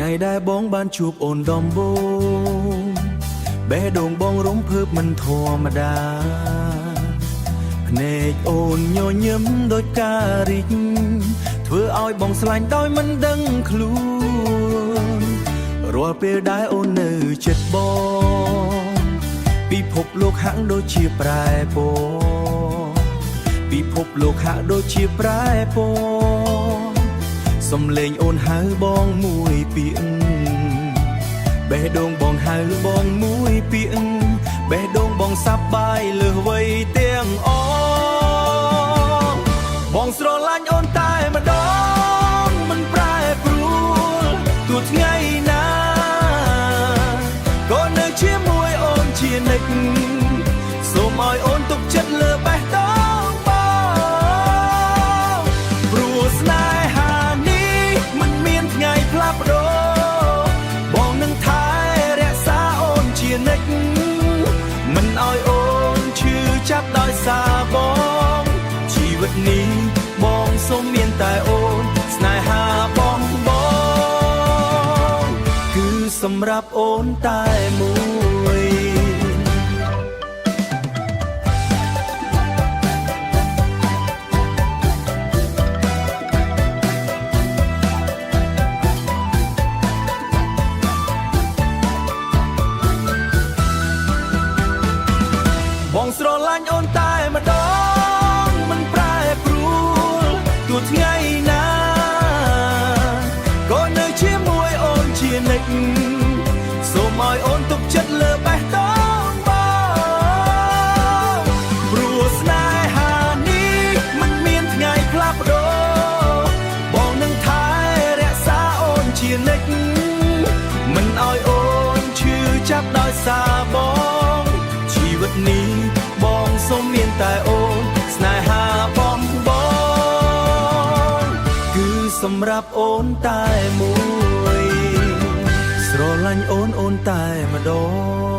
ngàyได้បងបានជួបអូនដំបូងបេះដូងបងរំភើបមិនធម្មតាភ្នែកអូនញញឹមដូចការរីកធ្វើឲ្យបងស្លាញ់ដោយមិនដឹងខ្លួនរាល់ពេលដែលអូននៅជិតបងពិភពលោកហាក់ដូចជាប្រែពណ៌ពិភពលោកហាក់ដូចជាប្រែពណ៌សំលេងអូនហៅបងមួយពាក្យបេះដូងបងហៅបងមួយពាក្យបេះដូងបងសប្បាយលើសវ័យទាំងអស់បងស្រឡាញ់អូនតែម្ដងមិនប្រែប្រួលទោះថ្ងៃណាក៏នៅជាមួយអូនជានិច្ចសូមឲ្យអូនទុកចិត្តលើបេះដូងបងព្រោះស្នេហានេះមិនមានថ្ងៃផ្លាស់ប្ដូរបងនឹងថែរក្សាអូនជានិច្ចមិនឲ្យអូនឈឺចាប់ដោយសារបងជីវិតនេះបងសូមមានតែអូនស្នេហាបងគឺសម្រាប់អូនតែមួយបងស្រឡាញ់អូនតែម្ដងមិនប្រែប្រួលទោះថ្ងៃណាក៏នៅជាមួយអូនជានិច្ចសូមឲ្យអូនទុកចិត្តលើបេះដូងបងព្រោះស្នេហានេះមិនមានថ្ងៃផ្លាស់ប្ដូរបងនឹងថែរក្សាអូនជានិច្ចមិនឲ្យអូនឈឺចាប់ដោយសារបងជីវិតនេះបងសូមមានតែអូនស្នេហាបងគឺសម្រាប់អូនតែមួយស្រឡាញ់អូនតែម្ដង